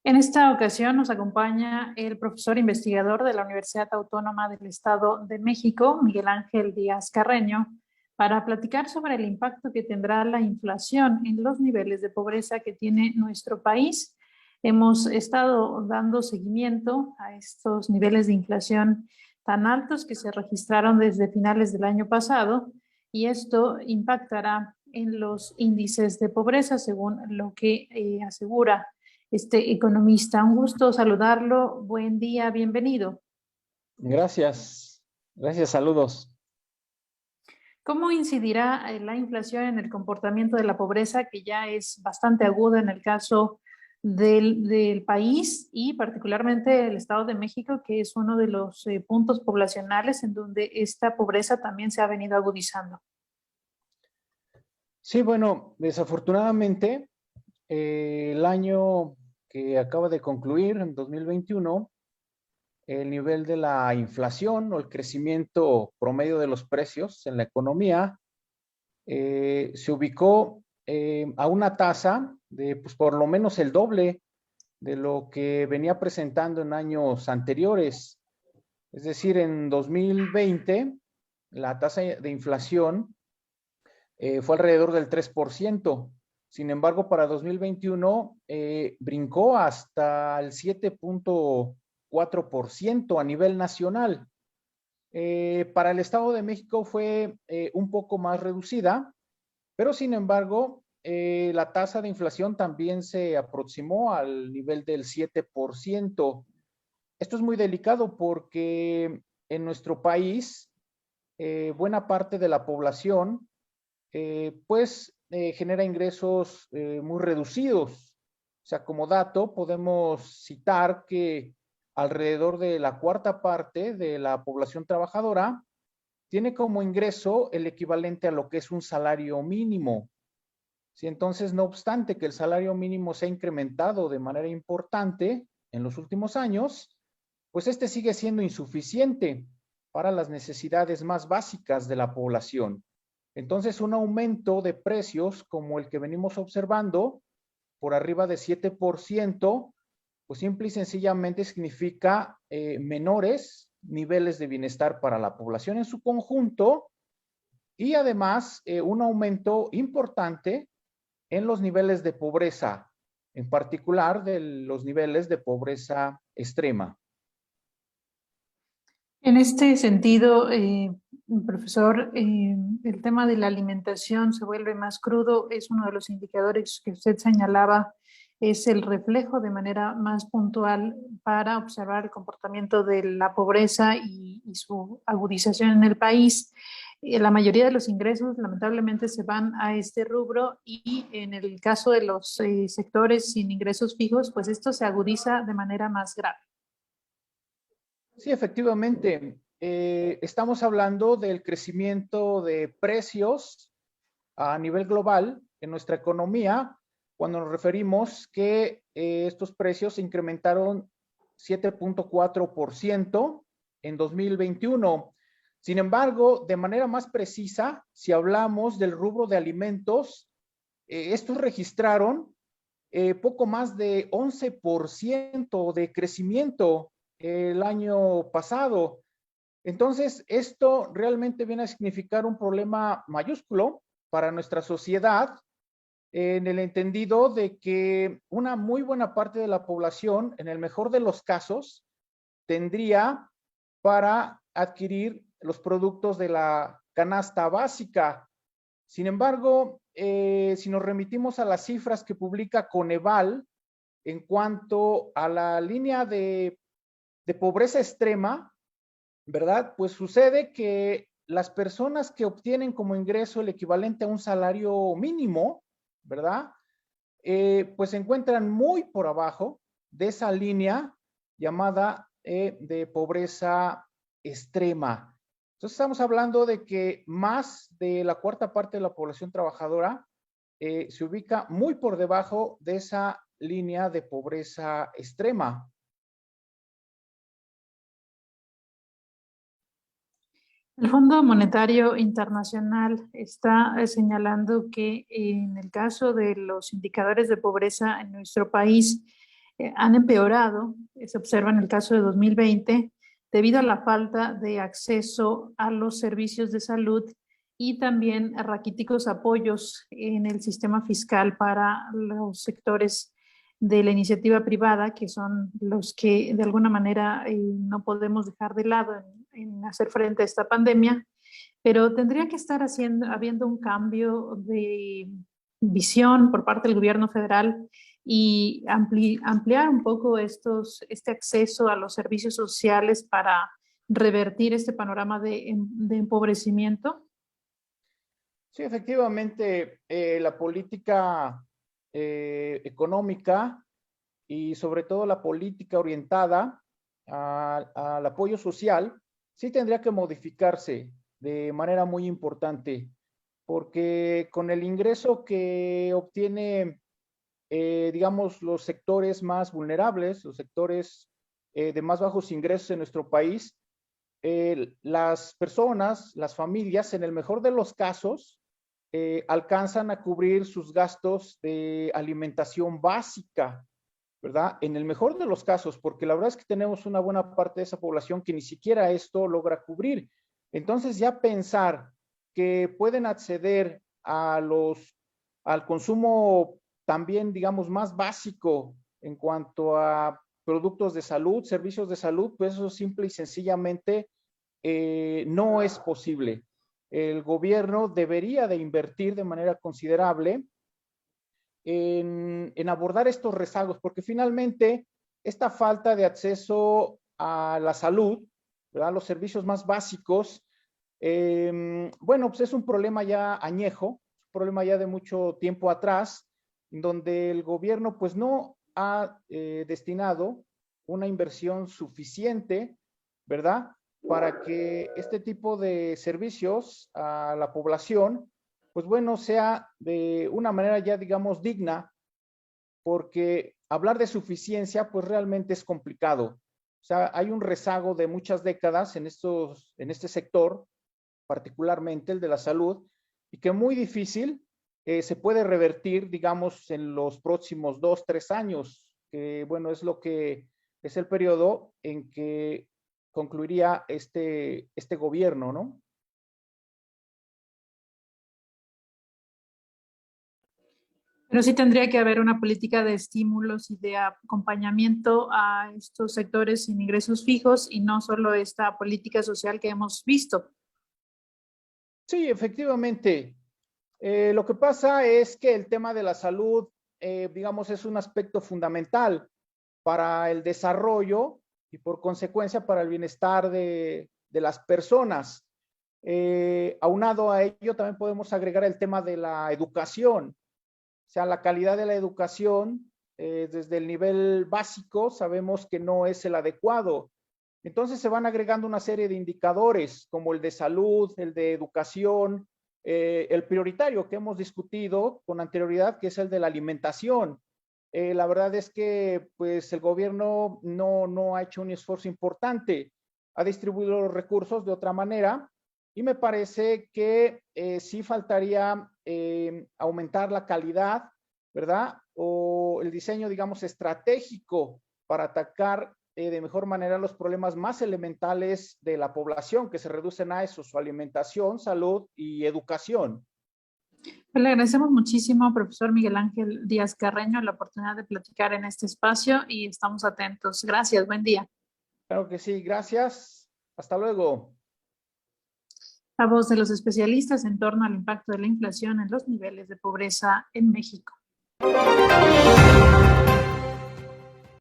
En esta ocasión nos acompaña el profesor investigador de la Universidad Autónoma del Estado de México, Miguel Ángel Díaz Carreño, para platicar sobre el impacto que tendrá la inflación en los niveles de pobreza que tiene nuestro país. Hemos estado dando seguimiento a estos niveles de inflación tan altos que se registraron desde finales del año pasado y esto impactará en los índices de pobreza, según lo que asegura este economista. Un gusto saludarlo. Buen día, bienvenido. Gracias, gracias, saludos. ¿Cómo incidirá la inflación en el comportamiento de la pobreza, que ya es bastante aguda en el caso del país y particularmente el Estado de México, que es uno de los puntos poblacionales en donde esta pobreza también se ha venido agudizando? Sí, bueno, desafortunadamente, el año que acaba de concluir, en 2021, el nivel de la inflación o el crecimiento promedio de los precios en la economía se ubicó a una tasa de, pues, por lo menos el doble de lo que venía presentando en años anteriores. Es decir, en 2020, la tasa de inflación fue alrededor del 3%. Sin embargo, para 2021 brincó hasta el 7.4% a nivel nacional. Para el Estado de México fue un poco más reducida, pero sin embargo, la tasa de inflación también se aproximó al nivel del 7%. Esto es muy delicado porque en nuestro país, buena parte de la población genera ingresos muy reducidos. O sea, como dato, podemos citar que alrededor de la cuarta parte de la población trabajadora tiene como ingreso el equivalente a lo que es un salario mínimo. Si entonces, no obstante que el salario mínimo se ha incrementado de manera importante en los últimos años, pues este sigue siendo insuficiente para las necesidades más básicas de la población. Entonces, un aumento de precios como el que venimos observando, por arriba de 7%, pues simple y sencillamente significa menores niveles de bienestar para la población en su conjunto y además un aumento importante en los niveles de pobreza, en particular de los niveles de pobreza extrema. En este sentido, profesor, el tema de la alimentación se vuelve más crudo, es uno de los indicadores que usted señalaba, es el reflejo de manera más puntual para observar el comportamiento de la pobreza y su agudización en el país. La mayoría de los ingresos lamentablemente se van a este rubro y en el caso de los sectores sin ingresos fijos, pues esto se agudiza de manera más grave. Sí, efectivamente. Estamos hablando del crecimiento de precios a nivel global en nuestra economía cuando nos referimos que estos precios se incrementaron 7.4% en 2021. Sin embargo, de manera más precisa, si hablamos del rubro de alimentos, estos registraron poco más de 11% de crecimiento el año pasado. Entonces, esto realmente viene a significar un problema mayúsculo para nuestra sociedad, en el entendido de que una muy buena parte de la población, en el mejor de los casos, tendría para adquirir los productos de la canasta básica. Sin embargo, si nos remitimos a las cifras que publica Coneval en cuanto a la línea de pobreza extrema, ¿verdad? Pues sucede que las personas que obtienen como ingreso el equivalente a un salario mínimo, ¿verdad? Pues se encuentran muy por abajo de esa línea llamada de pobreza extrema. Entonces estamos hablando de que más de la cuarta parte de la población trabajadora se ubica muy por debajo de esa línea de pobreza extrema. El Fondo Monetario Internacional está señalando que en el caso de los indicadores de pobreza en nuestro país, han empeorado, se observa en el caso de 2020, debido a la falta de acceso a los servicios de salud y también a raquíticos apoyos en el sistema fiscal para los sectores de la iniciativa privada, que son los que de alguna manera no podemos dejar de lado en hacer frente a esta pandemia, pero tendría que estar habiendo un cambio de visión por parte del gobierno federal y ampliar un poco este acceso a los servicios sociales para revertir este panorama de empobrecimiento. Sí, efectivamente, la política económica y sobre todo la política orientada al apoyo social sí tendría que modificarse de manera muy importante, porque con el ingreso que obtiene, digamos, los sectores más vulnerables, los sectores de más bajos ingresos en nuestro país, las personas, las familias, en el mejor de los casos, alcanzan a cubrir sus gastos de alimentación básica, ¿verdad? En el mejor de los casos, porque la verdad es que tenemos una buena parte de esa población que ni siquiera esto logra cubrir. Entonces ya pensar que pueden acceder al consumo también, digamos, más básico en cuanto a productos de salud, servicios de salud, pues eso simple y sencillamente no es posible. El gobierno debería de invertir de manera considerable en abordar estos rezagos, porque finalmente esta falta de acceso a la salud, ¿verdad? Los servicios más básicos, bueno, pues es un problema ya añejo, un problema ya de mucho tiempo atrás, en donde el gobierno pues no ha destinado una inversión suficiente, ¿verdad? Para que este tipo de servicios a la población, pues bueno, sea de una manera ya, digamos, digna, porque hablar de suficiencia, pues realmente es complicado. O sea, hay un rezago de muchas décadas en este sector, particularmente el de la salud, y que muy difícil se puede revertir, digamos, en los próximos 2, 3 años, que bueno, es lo que es el periodo en que concluiría este gobierno, ¿no? Pero sí tendría que haber una política de estímulos y de acompañamiento a estos sectores sin ingresos fijos y no solo esta política social que hemos visto. Sí, efectivamente. Lo que pasa es que el tema de la salud, digamos, es un aspecto fundamental para el desarrollo y por consecuencia para el bienestar de las personas. Aunado a ello, también podemos agregar el tema de la educación. O sea, la calidad de la educación, desde el nivel básico, sabemos que no es el adecuado. Entonces se van agregando una serie de indicadores como el de salud, el de educación, el prioritario que hemos discutido con anterioridad, que es el de la alimentación. La verdad es que pues el gobierno no ha hecho un esfuerzo importante, ha distribuido los recursos de otra manera y me parece que sí faltaría aumentar la calidad, ¿verdad? O el diseño, digamos, estratégico para atacar de mejor manera los problemas más elementales de la población, que se reducen a eso, su alimentación, salud y educación. Pues le agradecemos muchísimo, profesor Miguel Ángel Díaz Carreño, la oportunidad de platicar en este espacio y estamos atentos. Gracias, buen día. Claro que sí, gracias. Hasta luego. La voz de los especialistas en torno al impacto de la inflación en los niveles de pobreza en México.